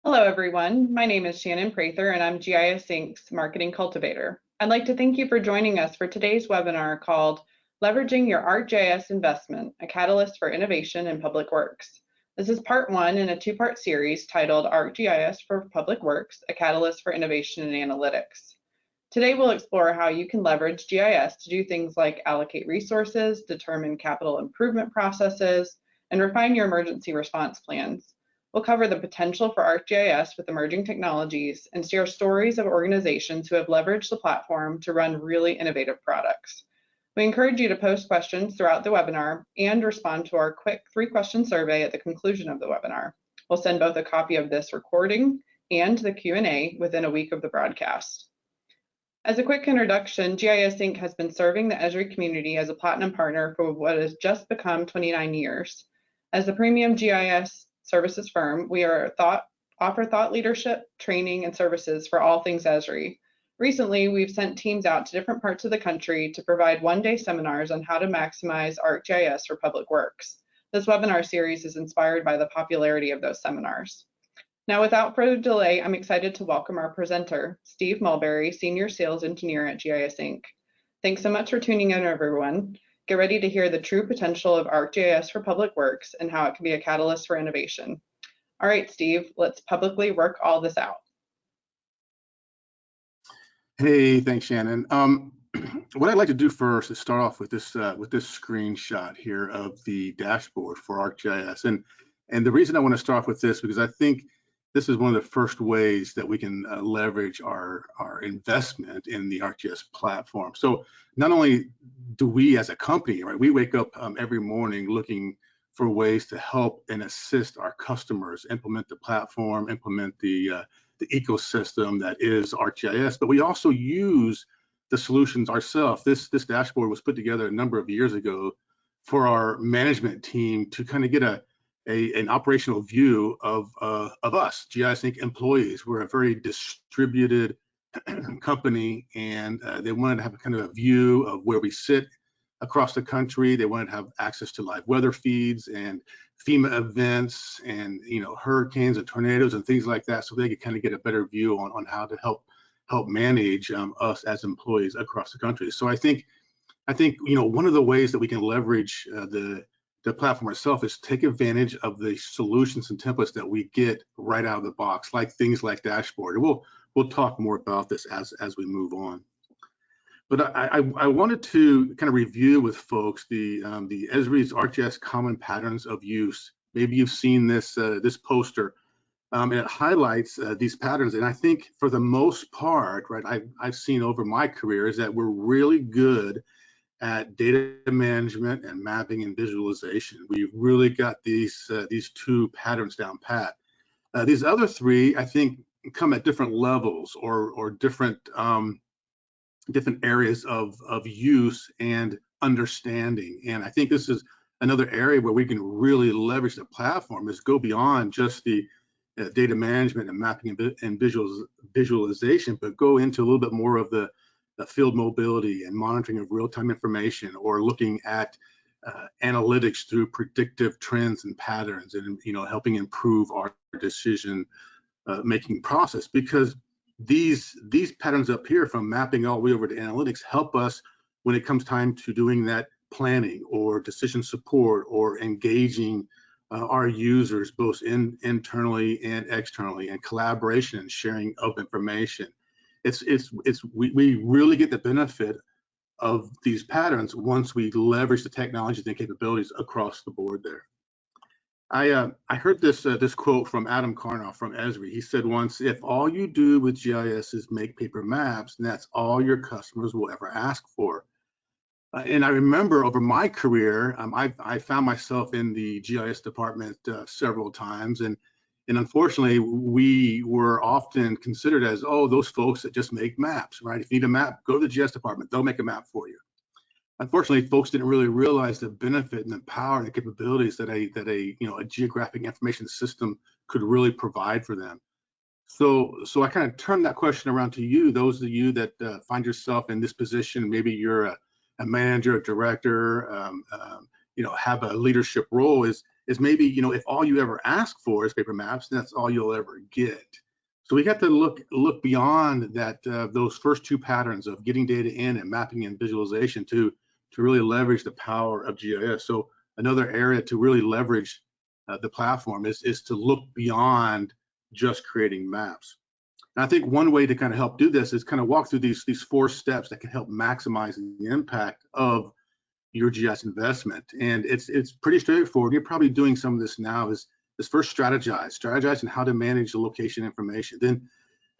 Hello, everyone. My name is Shannon Prather, and I'm GISinc's Marketing Cultivator. I'd like to thank you for joining us for today's webinar called Leveraging Your ArcGIS Investment, a Catalyst for Innovation in Public Works. This is part one in a two-part series titled ArcGIS for Public Works, a Catalyst for Innovation in Analytics. Today, we'll explore how you can leverage GIS to do things like allocate resources, determine capital improvement processes, and refine your emergency response plans. We'll cover the potential for ArcGIS with emerging technologies and share stories of organizations who have leveraged the platform to run really innovative products. We encourage you to post questions throughout the webinar and respond to our quick 3-question survey at the conclusion of the webinar. We'll send both a copy of this recording and the Q&A within a week of the broadcast. As a quick introduction, GISinc has been serving the Esri community as a platinum partner for what has just become 29 years. As the premium GIS services firm, we offer thought leadership, training, and services for all things Esri. Recently, we've sent teams out to different parts of the country to provide one-day seminars on how to maximize ArcGIS for public works. This webinar series is inspired by the popularity of those seminars. Now, without further delay, I'm excited to welcome our presenter, Steve Mulberry, Senior Sales Engineer at GISinc. Thanks so much for tuning in, everyone. Get ready to hear the true potential of ArcGIS for public works and how it can be a catalyst for innovation. All right, Steve, let's publicly work all this out. Hey, thanks, Shannon. What I'd like to do first is start off with this screenshot here of the dashboard for ArcGIS, and the reason I want to start off with this because I think this is one of the first ways that we can leverage our investment in the ArcGIS platform. So not only do we as a company, right, we wake up every morning looking for ways to help and assist our customers implement the platform, implement the ecosystem that is ArcGIS, but we also use the solutions ourselves. This dashboard was put together a number of years ago for our management team to kind of get an operational view of us, GISinc employees. We're a very distributed company, and they wanted to have a kind of a view of where we sit across the country. They wanted to have access to live weather feeds and FEMA events and hurricanes and tornadoes and things like that, so they could kind of get a better view on how to help manage us as employees across the country. So I think one of the ways that we can leverage the platform itself is take advantage of the solutions and templates that we get right out of the box, like things like dashboard. And we'll talk more about this as we move on. But I wanted to kind of review with folks the Esri's ArcGIS common patterns of use. Maybe you've seen this poster, and it highlights these patterns. And I think for the most part, right, I've seen over my career is that we're really good at data management and mapping and visualization. We've really got these two patterns down pat. These other three, I think, come at different levels or different areas of use and understanding. And I think this is another area where we can really leverage the platform, is go beyond just the data management and mapping and visualization, but go into a little bit more of the field mobility and monitoring of real-time information, or looking at analytics through predictive trends and patterns, and helping improve our decision making process. Because these patterns up here, from mapping all the way over to analytics, help us when it comes time to doing that planning or decision support or engaging our users both internally and externally, and collaboration and sharing of information. We really get the benefit of these patterns once we leverage the technologies and capabilities across the board there. I heard this quote from Adam Karnoff from Esri. He said once, "If all you do with GIS is make paper maps, then that's all your customers will ever ask for." And I remember over my career, I found myself in the GIS department several times, and unfortunately, we were often considered as, oh, those folks that just make maps, right? If you need a map, go to the GIS department, they'll make a map for you. Unfortunately, folks didn't really realize the benefit and the power and the capabilities that a geographic information system could really provide for them. So I kind of turned that question around to you, those of you that find yourself in this position. Maybe you're a manager, a director, have a leadership role. is maybe, if all you ever ask for is paper maps, then that's all you'll ever get. So we got to look beyond that, those first two patterns of getting data in and mapping and visualization to really leverage the power of GIS. So another area to really leverage the platform is to look beyond just creating maps. And I think one way to kind of help do this is kind of walk through these 4 steps that can help maximize the impact of your GIS investment. And it's pretty straightforward. You're probably doing some of this now. Is first strategize on how to manage the location information, then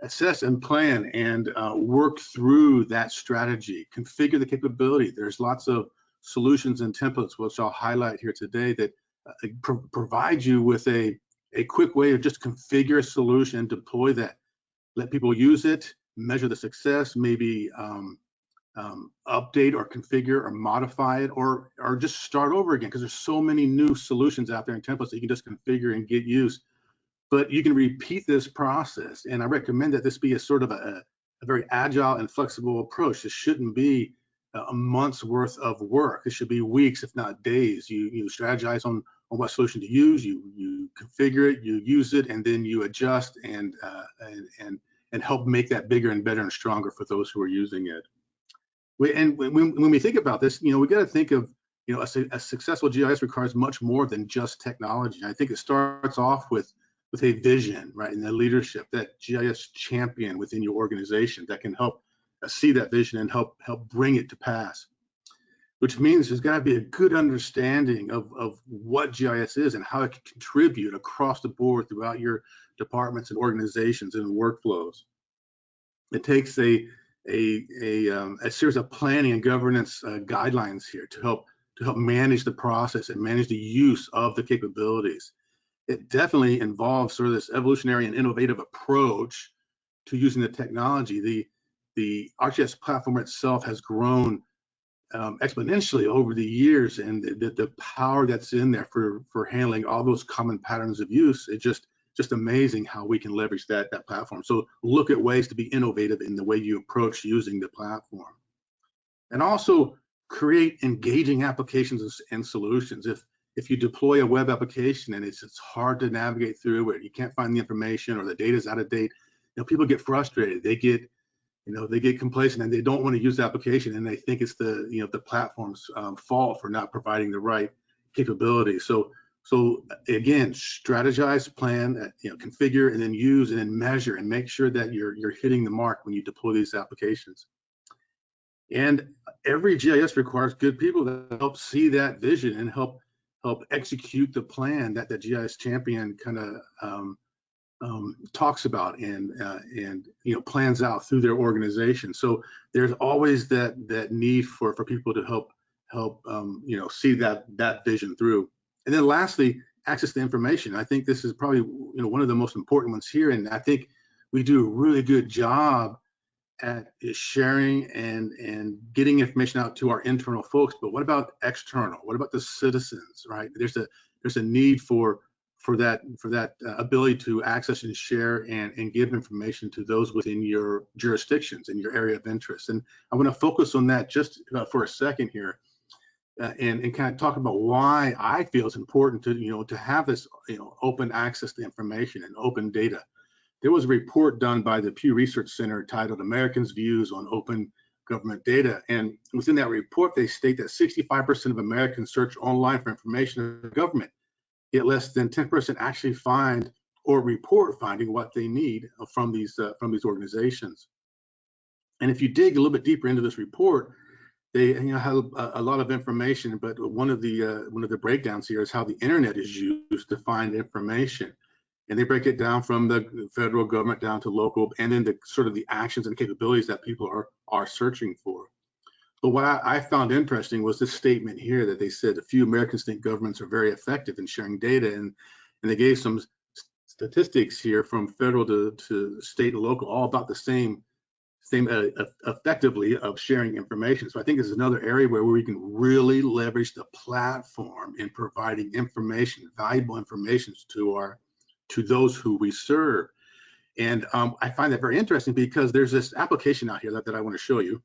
assess and plan and work through that strategy, configure the capability. There's lots of solutions and templates, which I'll highlight here today, that provide you with a quick way of just configure a solution and deploy that. Let people use it, measure the success, maybe update or configure or modify it, or just start over again, because there's so many new solutions out there and templates that you can just configure and get used. But you can repeat this process, and I recommend that this be a sort of a very agile and flexible approach. This shouldn't be a month's worth of work. It should be weeks, if not days. You strategize on what solution to use, you configure it, you use it, and then you adjust and help make that bigger and better and stronger for those who are using it. When we think about this, we got to think of, a successful GIS requires much more than just technology. I think it starts off with a vision, right, and the leadership, that GIS champion within your organization that can help see that vision and help bring it to pass. Which means there's got to be a good understanding of what GIS is and how it can contribute across the board throughout your departments and organizations and workflows. It takes a series of planning and governance guidelines here to help manage the process and manage the use of the capabilities. It definitely involves sort of this evolutionary and innovative approach to using the technology. The ArcGIS platform itself has grown exponentially over the years, and the power that's in there for handling all those common patterns of use, it's just amazing how we can leverage that platform. So look at ways to be innovative in the way you approach using the platform, and also create engaging applications and solutions. If you deploy a web application and it's hard to navigate through it, you can't find the information, or the data's out of date, people get frustrated. They get complacent, and they don't want to use the application, and they think it's the platform's fault for not providing the right capability. So again, strategize, plan, configure, and then use, and then measure, and make sure that you're hitting the mark when you deploy these applications. And every GIS requires good people that help see that vision and help execute the plan that the GIS champion kind of talks about and plans out through their organization. So there's always that need for people to help see that vision through. And then lastly, access to information. I think this is probably one of the most important ones here, and I think we do a really good job at sharing and getting information out to our internal folks. But what about external? What about the citizens, right? There's a need for that ability to access and share and give information to those within your jurisdictions and your area of interest. And I want to focus on that just for a second here, and kind of talk about why I feel it's important to have this open access to information and open data. There was a report done by the Pew Research Center titled "Americans' Views on Open Government Data," and within that report they state that 65% of Americans search online for information of government, yet less than 10% actually find or report finding what they need from these organizations. And if you dig a little bit deeper into this report, they have a lot of information, but one of the breakdowns here is how the internet is used to find information. And they break it down from the federal government down to local, and then the sort of the actions and capabilities that people are searching for. But what I found interesting was this statement here that they said a few Americans think governments are very effective in sharing data, and they gave some statistics here from federal to state and local, all about the same effectively of sharing information. So I think this is another area where we can really leverage the platform in providing information, valuable information to those who we serve. And I find that very interesting because there's this application out here that I want to show you,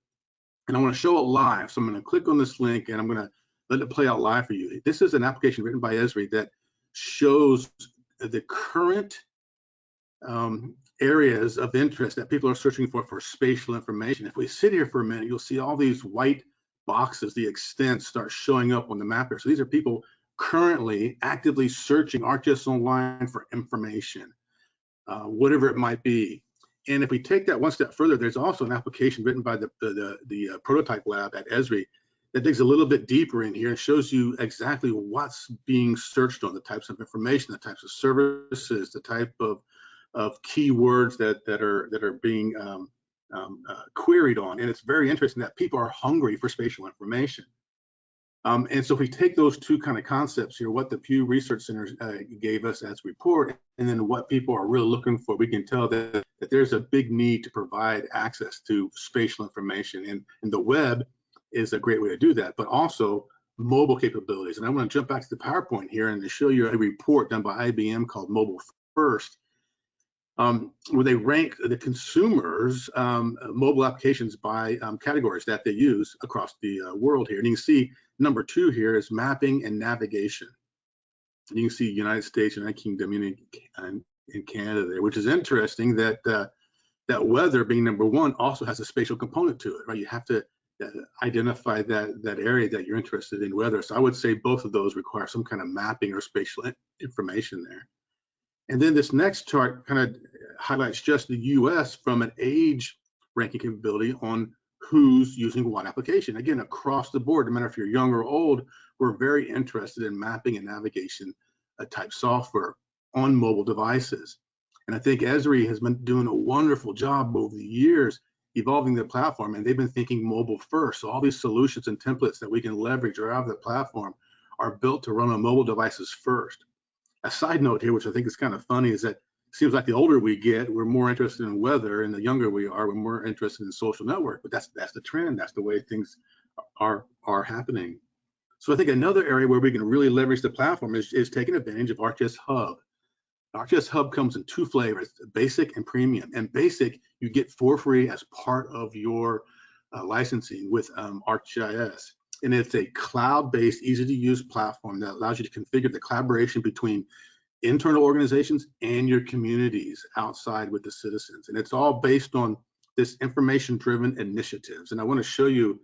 and I want to show it live. So I'm going to click on this link and I'm going to let it play out live for you. This is an application written by Esri that shows the current areas of interest that people are searching for spatial information. If we sit here for a minute, you'll see all these white boxes, the extents start showing up on the map here. So these are people currently actively searching ArcGIS Online for information, whatever it might be. And if we take that one step further, there's also an application written by the prototype lab at Esri that digs a little bit deeper in here and shows you exactly what's being searched on, the types of information, the types of services, the type of keywords that are being queried on. And it's very interesting that people are hungry for spatial information. And so if we take those two kind of concepts here, what the Pew Research Center gave us as a report, and then what people are really looking for, we can tell that there's a big need to provide access to spatial information. And the web is a great way to do that, but also mobile capabilities. And I want to jump back to the PowerPoint here and to show you a report done by IBM called Mobile First, where they rank the consumers' mobile applications by categories that they use across the world here. And you can see number 2 here is mapping and navigation. And you can see United States, United Kingdom, and Canada there, which is interesting that that weather being number 1 also has a spatial component to it, right? You have to identify that area that you're interested in weather. So I would say both of those require some kind of mapping or spatial information there. And then this next chart kind of highlights just the US from an age ranking capability on who's using what application. Again, across the board, no matter if you're young or old, we're very interested in mapping and navigation type software on mobile devices. And I think Esri has been doing a wonderful job over the years evolving the platform, and they've been thinking mobile first. So all these solutions and templates that we can leverage right out of the platform are built to run on mobile devices first. A side note here, which I think is kind of funny, is that it seems like the older we get, we're more interested in weather, and the younger we are, we're more interested in social network. But that's the trend. That's the way things are happening. So I think another area where we can really leverage the platform is taking advantage of ArcGIS Hub. ArcGIS Hub comes in 2 flavors, basic and premium. And basic, you get for free as part of your licensing with ArcGIS. And it's a cloud-based, easy-to-use platform that allows you to configure the collaboration between internal organizations and your communities outside with the citizens. And it's all based on this information-driven initiatives. And I want to show you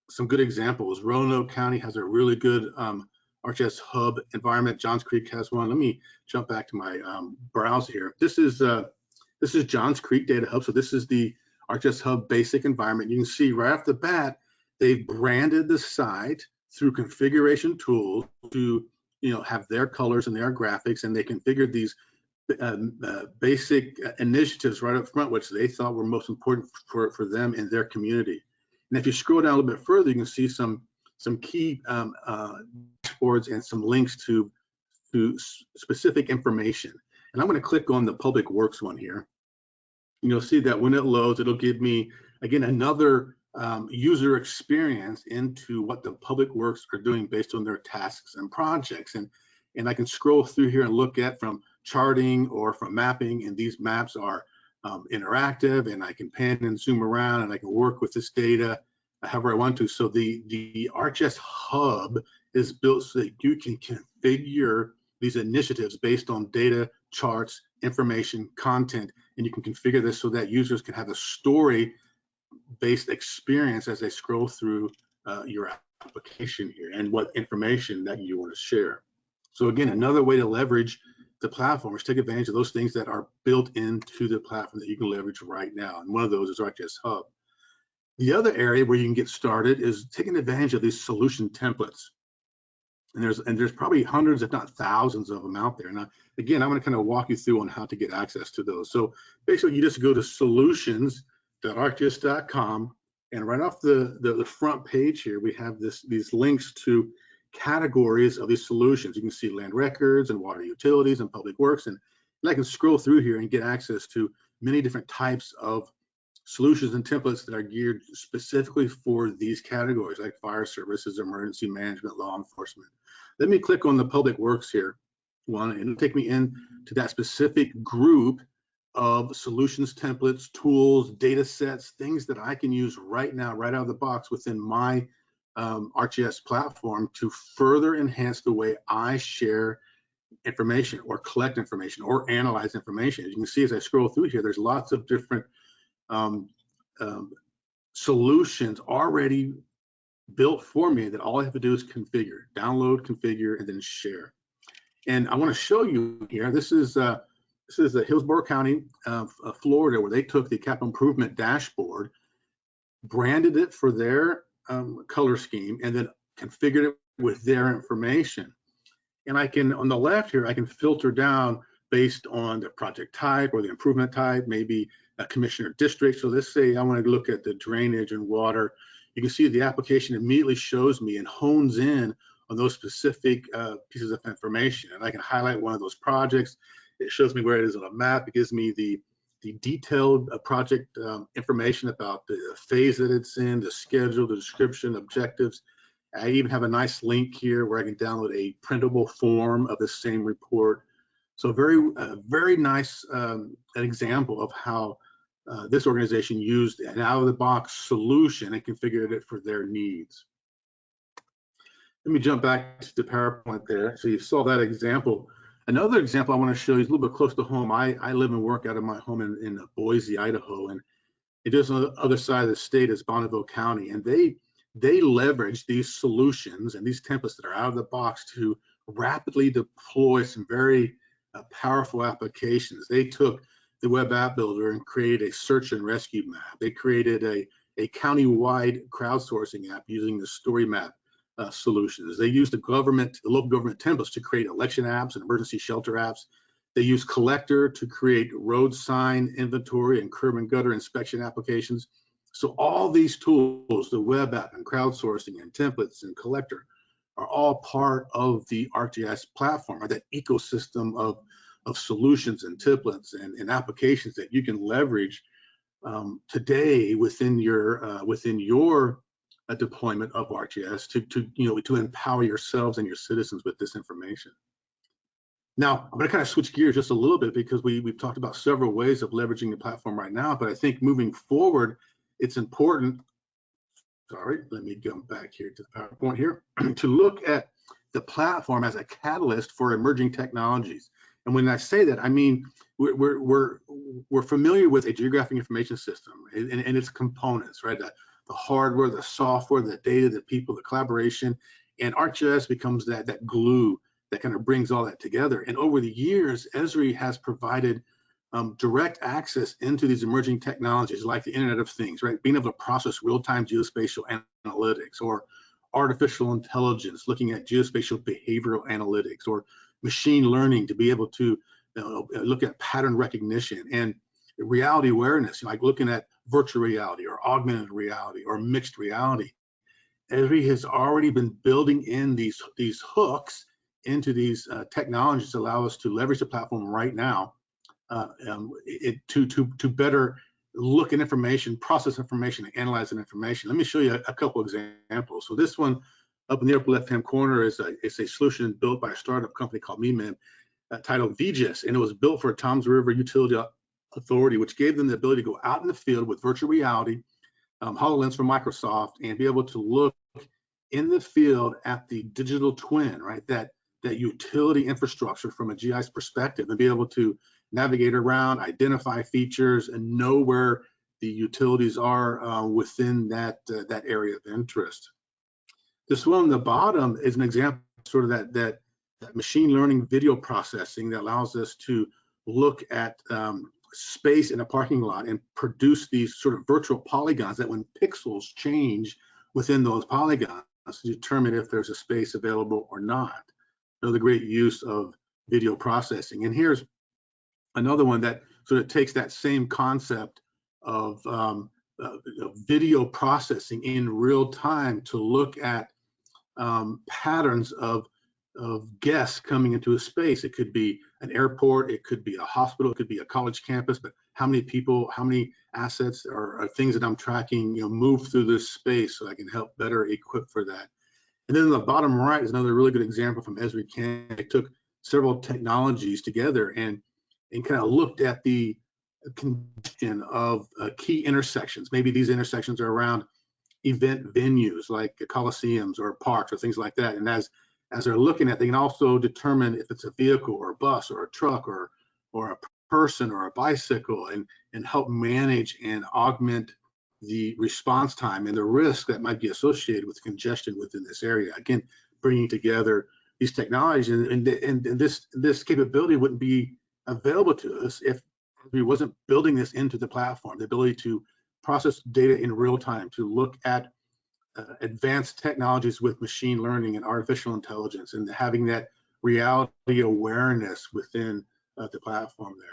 some good examples. Roanoke County has a really good ArcGIS Hub environment. Johns Creek has one. Let me jump back to my browser here. This is Johns Creek Data Hub. So this is the ArcGIS Hub basic environment. You can see right off the bat, they've branded the site through configuration tools to have their colors and their graphics, and they configured these basic initiatives right up front, which they thought were most important for them and their community. And if you scroll down a little bit further, you can see some key dashboards and some links to specific information. And I'm going to click on the Public Works one here. And you'll see that when it loads, it'll give me, again, another user experience into what the Public Works are doing based on their tasks and projects. And I can scroll through here and look at from charting or from mapping, and these maps are interactive, and I can pan and zoom around, and I can work with this data however I want to. So the ArcGIS Hub is built so that you can configure these initiatives based on data, charts, information, content, and you can configure this so that users can have a story-based experience as they scroll through your application here and what information that you want to share. So again, another way to leverage the platform is take advantage of those things that are built into the platform that you can leverage right now. And one of those is ArcGIS Hub. The other area where you can get started is taking advantage of these solution templates. And there's probably hundreds, if not thousands of them out there. Now, again, I'm going to kind of walk you through on how to get access to those. So basically, you just go to solutions.arcgis.com, and right off the front page here, we have these links to categories of these solutions. You can see land records and water utilities and public works, and I can scroll through here and get access to many different types of solutions and templates that are geared specifically for these categories, like fire services, emergency management, law enforcement. Let me click on the public works here one, and it'll take me into that specific group of solutions, templates, tools, data sets, things that I can use right now, right out of the box within my ArcGIS platform to further enhance the way I share information or collect information or analyze information. As you can see, as I scroll through here, there's lots of different um, solutions already built for me that all I have to do is configure, download, configure, and then share. And I want to show you here, this is the Hillsborough County of Florida, where they took the capital improvement dashboard, branded it for their color scheme, and then configured it with their information. And I can, on the left here, I can filter down based on the project type or the improvement type, maybe a commissioner district. So let's say I want to look at the drainage and water. You can see the application immediately shows me and hones in on those specific pieces of information. And I can highlight one of those projects. It shows me where it is on a map. It gives me the detailed project information about the phase that it's in, the schedule, the description, objectives. I even have a nice link here where I can download a printable form of the same report. So very nice an example of how this organization used an out-of-the-box solution and configured it for their needs. Let me jump back to the PowerPoint there. So you saw that example. Another example I want to show you is a little bit close to home. I live and work out of my home in Boise, Idaho, and it is on the other side of the state is Bonneville County, and they leverage these solutions and these templates that are out of the box to rapidly deploy some very powerful applications. They took the web app builder and created a search and rescue map. They created a county-wide crowdsourcing app using the story map solutions. They used the local government templates to create election apps and emergency shelter apps. They use Collector to create road sign inventory and curb and gutter inspection applications. So all these tools, the web app and crowdsourcing and templates and Collector, are all part of the ArcGIS platform, or that ecosystem of solutions and templates and applications that you can leverage today within your deployment of ArcGIS to empower yourselves and your citizens with this information. Now, I'm going to kind of switch gears just a little bit because we've talked about several ways of leveraging the platform right now, but I think moving forward, it's important, sorry, let me go back here to the PowerPoint here, to look at the platform as a catalyst for emerging technologies. And when I say that, I mean, we're familiar with a geographic information system and its components, right? The hardware, the software, the data, the people, the collaboration, and ArcGIS becomes that glue that kind of brings all that together. And over the years, Esri has provided direct access into these emerging technologies like the Internet of Things, right? Being able to process real-time geospatial analytics, or artificial intelligence, looking at geospatial behavioral analytics, or machine learning to be able to look at pattern recognition and reality awareness, like looking at virtual reality or augmented reality or mixed reality. Esri has already been building in these hooks into these technologies to allow us to leverage the platform right now to better look at information, process information, and analyze that information. Let me show you a couple examples. So this one up in the upper left-hand corner is a solution built by a startup company called MEMEM titled VGIS, and it was built for Toms River Utility Authority, which gave them the ability to go out in the field with virtual reality, HoloLens from Microsoft, and be able to look in the field at the digital twin, right? That utility infrastructure from a GIS perspective, and be able to navigate around, identify features, and know where the utilities are within that area of interest. This one on the bottom is an example of sort of that machine learning video processing that allows us to look at space in a parking lot and produce these sort of virtual polygons that when pixels change within those polygons to determine if there's a space available or not. Another great use of video processing. And here's another one that sort of takes that same concept of video processing in real time to look at patterns of guests coming into a space. It could be an airport, it could be a hospital, it could be a college campus, but how many people, how many assets or things that I'm tracking, move through this space so I can help better equip for that. And then the bottom right is another really good example from Esri Canada. They took several technologies together and kind of looked at the condition of key intersections. Maybe these intersections are around event venues like coliseums or parks or things like that. And as as they're looking at, they can also determine if it's a vehicle or a bus or a truck or a person or a bicycle, and help manage and augment the response time and the risk that might be associated with congestion within this area. Again, bringing together these technologies, and this capability wouldn't be available to us if we wasn't building this into the platform, the ability to process data in real time, to look at advanced technologies with machine learning and artificial intelligence, and having that reality awareness within the platform there.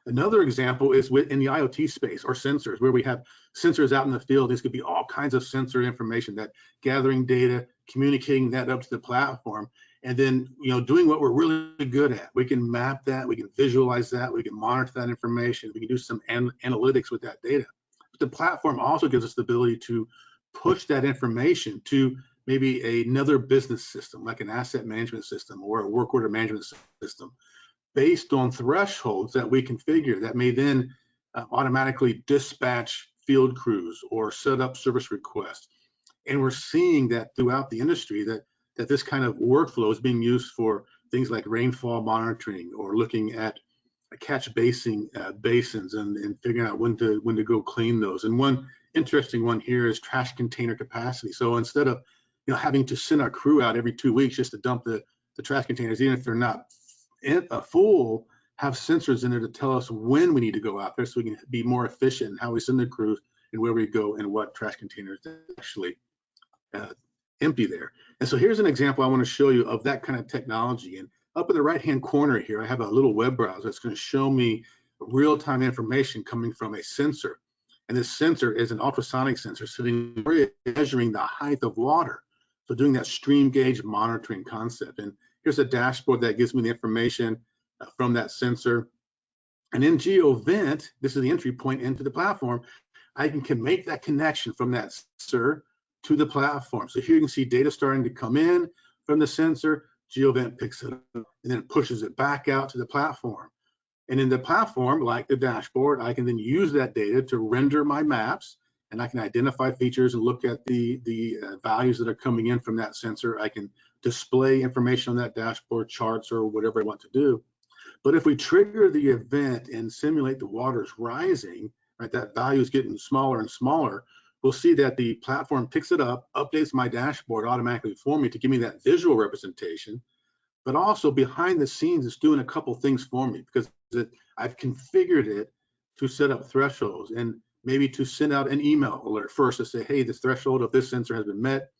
Another example is in the IoT space, or sensors, where we have sensors out in the field. These could be all kinds of sensor information, that gathering data, communicating that up to the platform, and then doing what we're really good at. We can map that, we can visualize that, we can monitor that information, we can do some analytics with that data. But the platform also gives us the ability to push that information to maybe another business system, like an asset management system or a work order management system, based on thresholds that we configure, that may then automatically dispatch field crews or set up service requests. And we're seeing that throughout the industry, that this kind of workflow is being used for things like rainfall monitoring, or looking at catch basins and figuring out when to go clean those. And one interesting one here is trash container capacity. So instead of having to send our crew out every 2 weeks just to dump the trash containers, even if they're not full, have sensors in there to tell us when we need to go out there, so we can be more efficient in how we send the crews and where we go and what trash containers actually empty there. And so here's an example I want to show you of that kind of technology. And up in the right-hand corner here, I have a little web browser that's going to show me real-time information coming from a sensor. And this sensor is an ultrasonic sensor sitting measuring the height of water. So doing that stream gauge monitoring concept. And here's a dashboard that gives me the information from that sensor. And in GeoVent, this is the entry point into the platform, I can make that connection from that sensor to the platform. So here you can see data starting to come in from the sensor. GeoVent picks it up and then pushes it back out to the platform. And in the platform, like the dashboard, I can then use that data to render my maps, and I can identify features and look at the values that are coming in from that sensor. I can display information on that dashboard, charts, or whatever I want to do. But if we trigger the event and simulate the waters rising, right, that value is getting smaller and smaller, we'll see that the platform picks it up, updates my dashboard automatically for me to give me that visual representation. But also behind the scenes, it's doing a couple things for me, because I've configured it to set up thresholds, and maybe to send out an email alert first to say, hey, this threshold of this sensor has been met.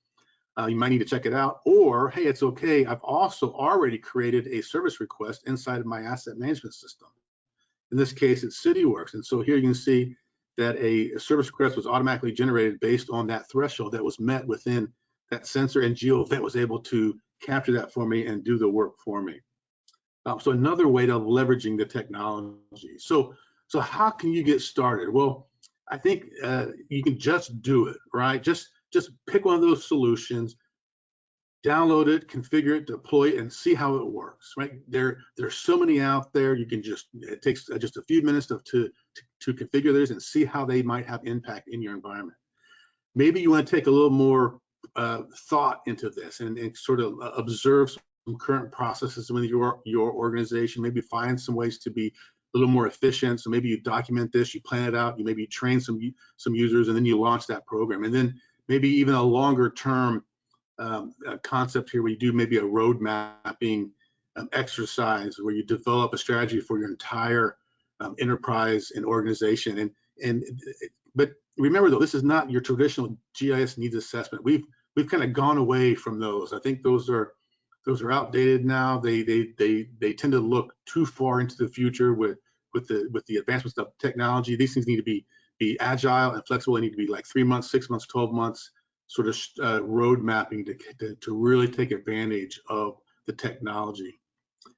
You might need to check it out. Or, hey, it's okay, I've also already created a service request inside of my asset management system. In this case, it's CityWorks. And so here you can see that a service request was automatically generated based on that threshold that was met within that sensor, and GeoVent was able to capture that for me and do the work for me. So another way of leveraging the technology. So how can you get started? Well, I think you can just do it, right? Just pick one of those solutions, download it, configure it, deploy it, and see how it works, right? There's so many out there. You can it takes just a few minutes to configure those and see how they might have impact in your environment. Maybe you want to take a little more thought into this and sort of observe some current processes within your organization. Maybe find some ways to be a little more efficient. So maybe you document this, you plan it out, you train some users, and then you launch that program. And then maybe even a longer term concept here, where you do maybe a road mapping exercise, where you develop a strategy for your entire enterprise and organization. But remember, though, this is not your traditional GIS needs assessment. We've kind of gone away from those. I think those are outdated now. They tend to look too far into the future with the advancements of technology. These things need to be agile and flexible. They need to be like 3 months, 6 months, 12 months sort of road mapping to really take advantage of the technology.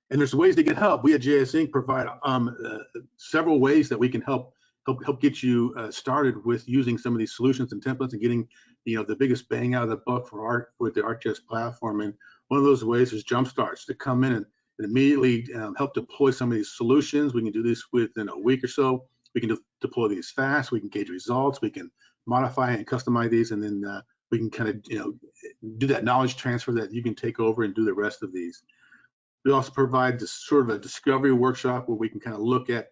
And there's ways to get help. We at GISinc provide several ways that we can help get you started with using some of these solutions and templates and getting the biggest bang out of the buck with the ArcGIS platform. And one of those ways is jumpstarts, to come in and immediately help deploy some of these solutions. We can do this within a week or so. We can deploy these fast. We can gauge results. We can modify and customize these, and then we can kind of, do that knowledge transfer that you can take over and do the rest of these. We also provide this sort of a discovery workshop where we can kind of look at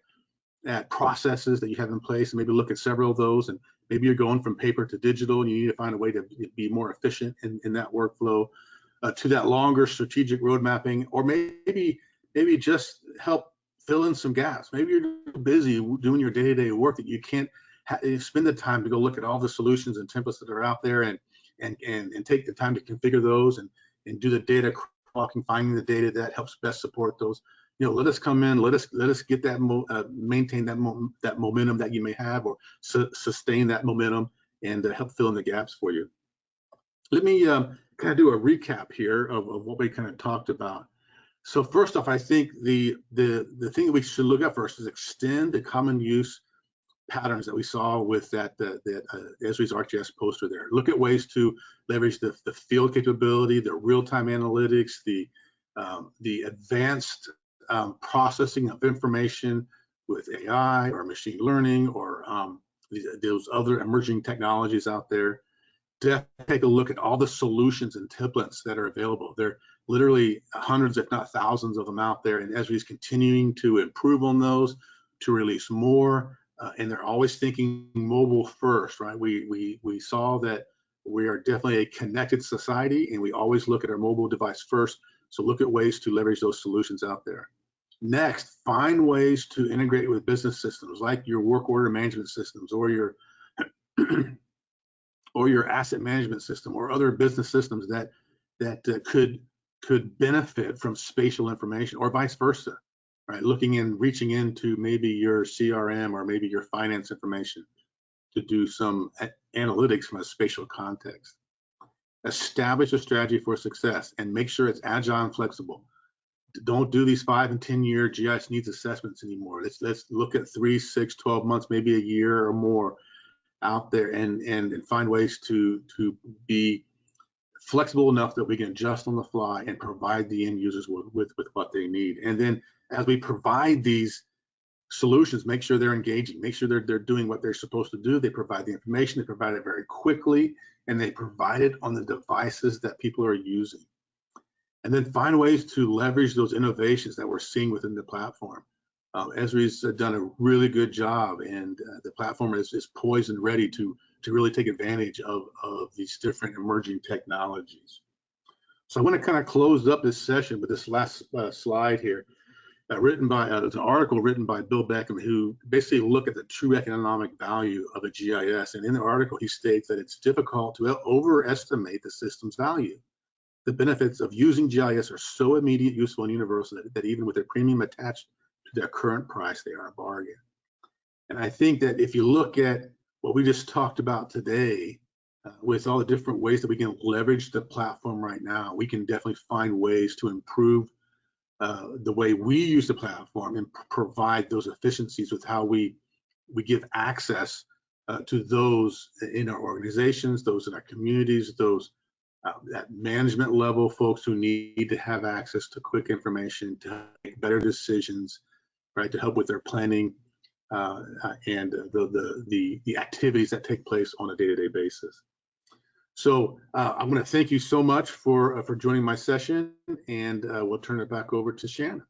processes that you have in place and maybe look at several of those, and maybe you're going from paper to digital and you need to find a way to be more efficient in that workflow, to that longer strategic road mapping, or maybe just help fill in some gaps. Maybe you're busy doing your day-to-day work that you can't spend the time to go look at all the solutions and templates that are out there and take the time to configure those and do the data clocking, finding the data that helps best support those. Let us come in, let us get that maintain that momentum that you may have, or sustain that momentum and help fill in the gaps for you. Let me kind of do a recap here of what we kind of talked about. So first off, I think the thing that we should look at first is extend the common use patterns that we saw with that Esri's ArcGIS poster there. Look at ways to leverage the field capability, the real-time analytics, the advanced processing of information with AI or machine learning, or those other emerging technologies out there. Take a look at all the solutions and templates that are available. There are literally hundreds, if not thousands of them out there, and Esri is continuing to improve on those, to release more. And they're always thinking mobile first, right? We saw that we are definitely a connected society, and we always look at our mobile device first. So look at ways to leverage those solutions out there. Next, find ways to integrate with business systems like your work order management systems, or your or your asset management system, or other business systems that could benefit from spatial information, or vice versa. Right, reaching into maybe your CRM or maybe your finance information to do some analytics from a spatial context. Establish a strategy for success and make sure it's agile and flexible. Don't do these 5 and 10-year GIS needs assessments anymore. Let's look at 3, 6, 12 months, maybe a year or more out there, and find ways to be flexible enough that we can adjust on the fly and provide the end users with what they need. And then as we provide these solutions, make sure they're engaging, make sure they're doing what they're supposed to do. They provide the information, they provide it very quickly, and they provide it on the devices that people are using. And then find ways to leverage those innovations that we're seeing within the platform. Esri's done a really good job, and the platform is poised and ready to really take advantage of these different emerging technologies. So I want to kind of close up this session with this last slide here. It's an article written by Bill Beckham, who basically looked at the true economic value of a GIS. And in the article, he states that it's difficult to overestimate the system's value. The benefits of using GIS are so immediate, useful, and universal that even with a premium attached to their current price, they are a bargain. And I think that if you look at what we just talked about today, with all the different ways that we can leverage the platform right now, we can definitely find ways to improve the way we use the platform and provide those efficiencies with how we give access to those in our organizations, those in our communities, those at management level folks who need to have access to quick information to make better decisions, right, to help with their planning and the activities that take place on a day-to-day basis. So I'm going to thank you so much for joining my session, and we'll turn it back over to Shannon.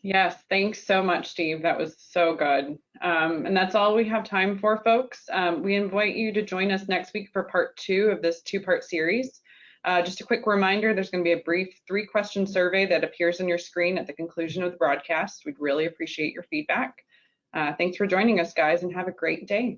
Yes, thanks so much, Steve. That was so good. And that's all we have time for, folks. We invite you to join us next week for part 2 of this 2-part series. Just a quick reminder, there's going to be a brief 3-question survey that appears on your screen at the conclusion of the broadcast. We'd really appreciate your feedback. Thanks for joining us, guys, and have a great day.